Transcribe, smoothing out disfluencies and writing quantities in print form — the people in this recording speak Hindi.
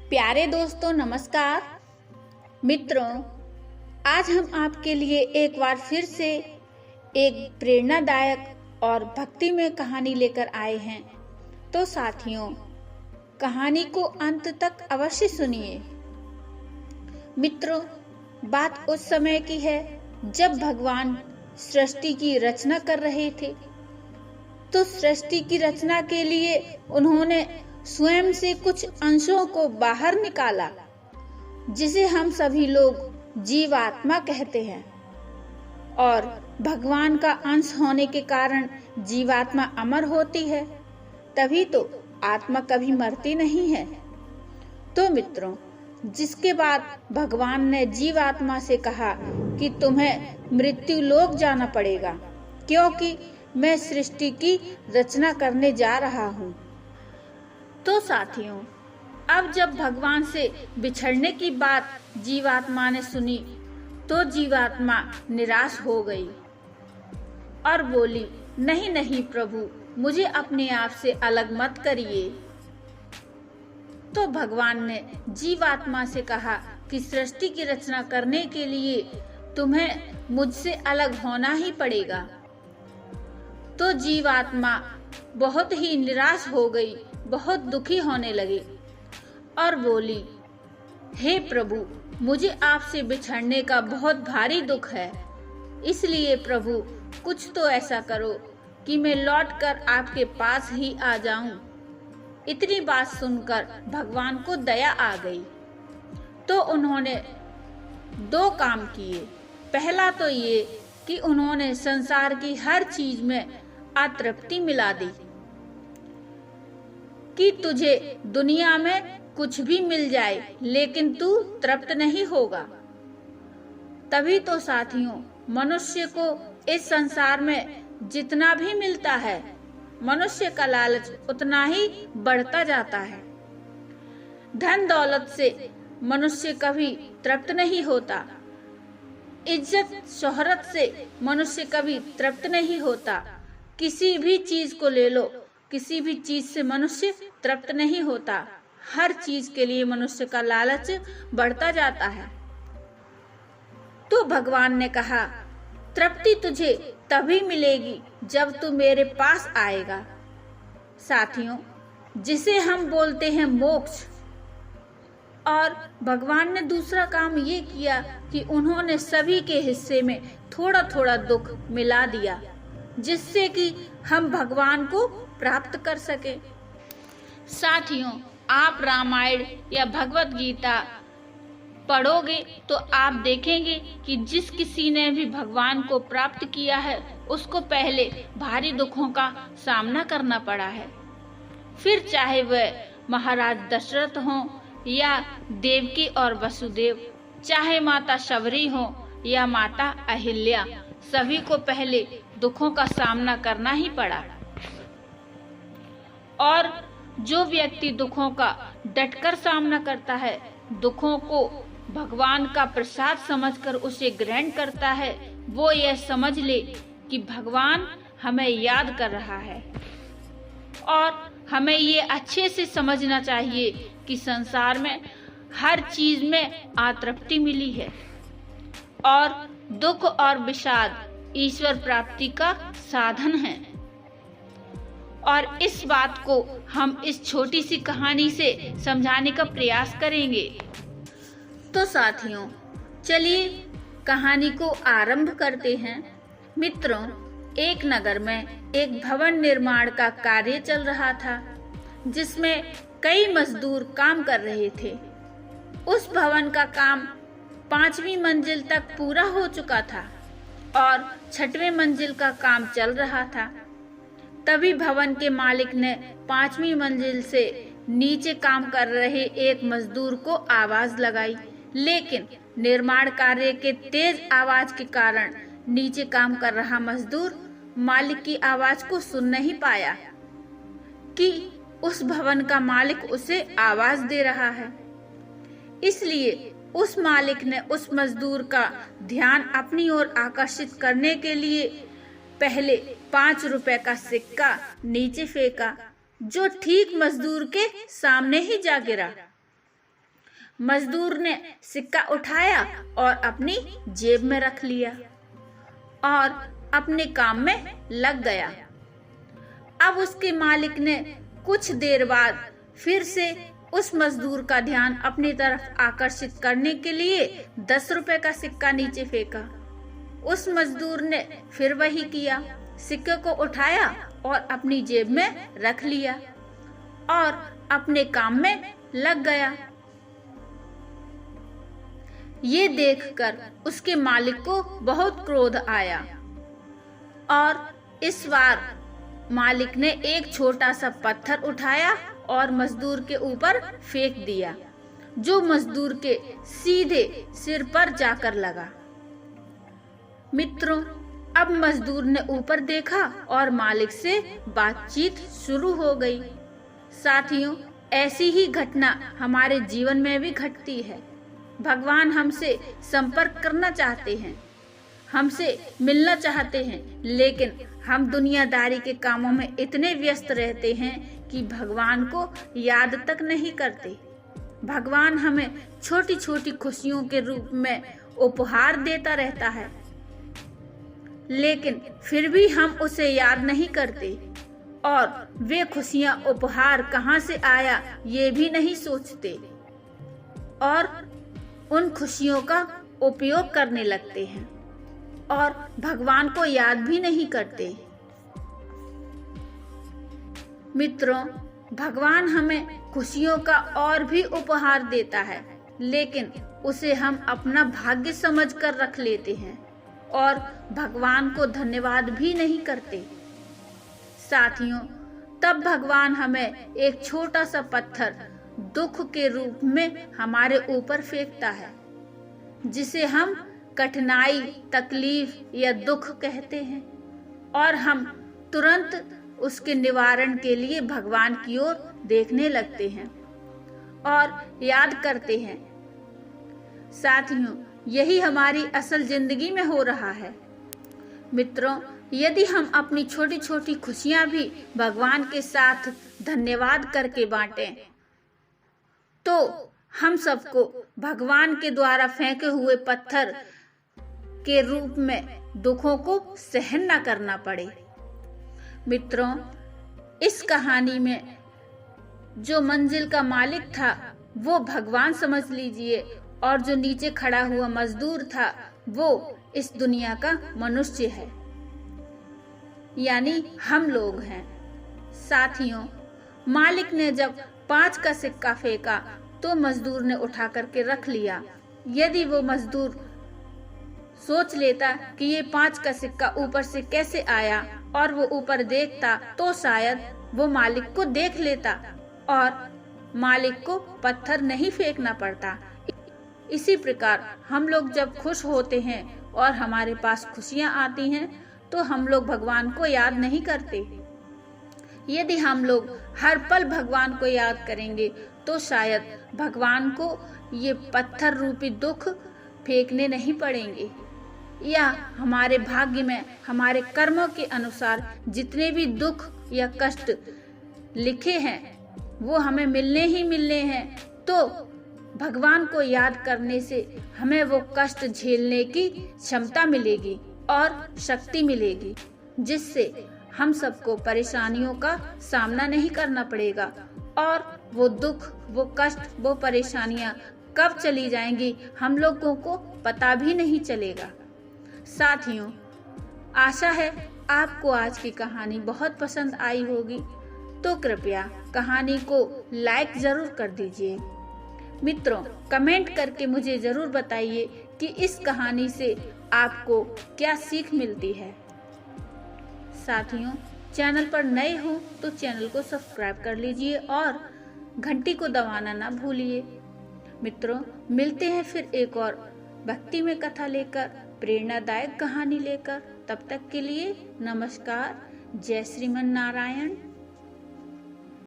प्यारे दोस्तों नमस्कार। मित्रों, आज हम आपके लिए एक बार फिर से एक प्रेरणादायक और भक्तिमय कहानी लेकर आए हैं। तो साथियों, कहानी को अंत तक अवश्य सुनिए। मित्रों, बात उस समय की है जब भगवान सृष्टि की रचना कर रहे थे। तो सृष्टि की रचना के लिए उन्होंने स्वयं से कुछ अंशों को बाहर निकाला, जिसे हम सभी लोग जीवात्मा कहते हैं। और भगवान का अंश होने के कारण जीवात्मा अमर होती है, तभी तो आत्मा कभी मरती नहीं है। तो मित्रों, जिसके बाद भगवान ने जीवात्मा से कहा कि तुम्हें मृत्यु लोक जाना पड़ेगा, क्योंकि मैं सृष्टि की रचना करने जा रहा हूँ। तो साथियों, अब जब भगवान से बिछड़ने की बात जीवात्मा ने सुनी तो जीवात्मा निराश हो गई और बोली, नहीं नहीं प्रभु, मुझे अपने आप से अलग मत करिए। तो भगवान ने जीवात्मा से कहा कि सृष्टि की रचना करने के लिए तुम्हें मुझसे अलग होना ही पड़ेगा। तो जीवात्मा बहुत ही निराश हो गई, बहुत दुखी होने लगी और बोली, हे प्रभु, मुझे आपसे बिछड़ने का बहुत भारी दुख है। इसलिए प्रभु, कुछ तो ऐसा करो कि मैं लौटकर आपके पास ही आ जाऊं। इतनी बात सुनकर भगवान को दया आ गई। तो उन्होंने दो काम किए। पहला तो ये कि उन्होंने संसार की हर चीज में अतृप्ति मिला दी कि तुझे दुनिया में कुछ भी मिल जाए लेकिन तू तृप्त नहीं होगा। तभी तो साथियों, मनुष्य को इस संसार में जितना भी मिलता है, मनुष्य का लालच उतना ही बढ़ता जाता है। धन दौलत से मनुष्य कभी तृप्त नहीं होता। इज्जत शोहरत से मनुष्य कभी तृप्त नहीं होता। किसी भी चीज को ले लो, किसी भी चीज से मनुष्य तृप्त नहीं होता। हर चीज के लिए मनुष्य का लालच बढ़ता जाता है। तो भगवान ने कहा, तृप्ति तुझे तभी मिलेगी जब तू मेरे पास आएगा। साथियों, जिसे हम बोलते हैं मोक्ष। और भगवान ने दूसरा काम ये किया कि उन्होंने सभी के हिस्से में थोड़ा थोड़ा दुख मिला दिया, जिससे कि हम भगवान को प्राप्त कर सके। साथियों, आप रामायण या भगवत गीता पढ़ोगे तो आप देखेंगे कि जिस किसी ने भी भगवान को प्राप्त किया है, उसको पहले भारी दुखों का सामना करना पड़ा है। फिर चाहे वह महाराज दशरथ हो या देवकी और वसुदेव, चाहे माता शबरी हो या माता अहिल्या, सभी को पहले दुखों का सामना करना ही पड़ा। और जो व्यक्ति दुखों का डटकर सामना करता है, दुखों को भगवान का प्रसाद समझकर उसे ग्रहण करता है, वो यह समझ ले कि भगवान हमें याद कर रहा है। और हमें ये अच्छे से समझना चाहिए कि संसार में हर चीज में अतृप्ति मिली है और दुख और विषाद ईश्वर प्राप्ति का साधन है। और इस बात को हम इस छोटी सी कहानी से समझाने का प्रयास करेंगे। तो साथियों, चलिए कहानी को आरंभ करते हैं। मित्रों, एक नगर में एक भवन निर्माण का कार्य चल रहा था, जिसमें कई मजदूर काम कर रहे थे। उस भवन का काम 5वीं मंजिल तक पूरा हो चुका था और 6वें मंजिल का काम चल रहा था। तभी भवन के मालिक ने 5वीं मंजिल से नीचे काम कर रहे एक मजदूर को आवाज लगाई, लेकिन निर्माण कार्य के तेज आवाज के कारण नीचे काम कर रहा मजदूर मालिक की आवाज को सुन नहीं पाया कि उस भवन का मालिक उसे आवाज दे रहा है। इसलिए उस मालिक ने उस मजदूर का ध्यान अपनी ओर आकर्षित करने के लिए पहले 5 रुपए का सिक्का नीचे फेंका, जो ठीक मजदूर के सामने ही जा गिरा। मजदूर ने सिक्का उठाया और अपनी जेब में रख लिया और अपने काम में लग गया। अब उसके मालिक ने कुछ देर बाद फिर से उस मजदूर का ध्यान अपनी तरफ आकर्षित करने के लिए 10 रुपए का सिक्का नीचे फेंका। उस मजदूर ने फिर वही किया, सिक्के को उठाया और अपनी जेब में रख लिया और अपने काम में लग गया। ये देखकर उसके मालिक को बहुत क्रोध आया और इस बार मालिक ने एक छोटा सा पत्थर उठाया और मजदूर के ऊपर फेंक दिया, जो मजदूर के सीधे सिर पर जाकर लगा। मित्रों, अब मजदूर ने ऊपर देखा और मालिक से बातचीत शुरू हो गई। साथियों, ऐसी ही घटना हमारे जीवन में भी घटती है। भगवान हमसे संपर्क करना चाहते हैं, हमसे मिलना चाहते हैं, लेकिन हम दुनियादारी के कामों में इतने व्यस्त रहते हैं कि भगवान को याद तक नहीं करते। भगवान हमें छोटी छोटी खुशियों के रूप में उपहार देता रहता है, लेकिन फिर भी हम उसे याद नहीं करते और वे खुशियां उपहार कहां से आया ये भी नहीं सोचते और उन खुशियों का उपयोग करने लगते हैं और भगवान को याद भी नहीं करते। मित्रों, भगवान हमें खुशियों का और भी उपहार देता है, लेकिन उसे हम अपना भाग्य समझकर रख लेते हैं और भगवान को धन्यवाद भी नहीं करते। साथियों, तब भगवान हमें एक छोटा सा पत्थर दुख के रूप में हमारे ऊपर फेंकता है, जिसे हम कठिनाई, तकलीफ या दुख कहते हैं, और हम तुरंत उसके निवारण के लिए भगवान की ओर देखने लगते हैं और याद करते हैं। साथियों, यही हमारी असल जिंदगी में हो रहा है। मित्रों, यदि हम अपनी छोटी छोटी खुशियां भी भगवान के साथ धन्यवाद करके बांटें, तो हम सबको भगवान के द्वारा फेंके हुए पत्थर के रूप में दुखों को सहन न करना पड़े। मित्रों, इस कहानी में जो मंजिल का मालिक था वो भगवान समझ लीजिए, और जो नीचे खड़ा हुआ मजदूर था वो इस दुनिया का मनुष्य है, यानी हम लोग हैं। साथियों, मालिक ने जब 5 का सिक्का फेंका तो मजदूर ने उठा करके रख लिया। यदि वो मजदूर सोच लेता कि ये 5 का सिक्का ऊपर से कैसे आया और वो ऊपर देखता, तो शायद वो मालिक को देख लेता और मालिक को पत्थर नहीं फेंकना पड़ता। इसी प्रकार हम लोग जब खुश होते हैं और हमारे पास खुशियां आती हैं तो हम लोग भगवान को याद नहीं करते। यदि हम लोग हर पल भगवान को याद करेंगे तो शायद भगवान को ये पत्थर रूपी दुख फेंकने नहीं पड़ेंगे, या हमारे भाग्य में हमारे कर्मों के अनुसार जितने भी दुख या कष्ट लिखे हैं वो हमें मिलने ही मिलने हैं। तो भगवान को याद करने से हमें वो कष्ट झेलने की क्षमता मिलेगी और शक्ति मिलेगी, जिससे हम सबको परेशानियों का सामना नहीं करना पड़ेगा और वो दुख, वो कष्ट, वो परेशानियां कब चली जाएंगी हम लोगों को पता भी नहीं चलेगा। साथियों, आशा है आपको आज की कहानी बहुत पसंद आई होगी, तो कृपया कहानी को लाइक जरूर कर दीजिए। मित्रों, कमेंट करके मुझे जरूर बताइए कि इस कहानी से आपको क्या सीख मिलती है। साथियों, चैनल पर नए हो तो चैनल को सब्सक्राइब कर लीजिए और घंटी को दबाना ना भूलिए। मित्रों, मिलते हैं फिर एक और भक्ति में कथा लेकर, प्रेरणादायक कहानी लेकर। तब तक के लिए नमस्कार। जय श्रीमन नारायण।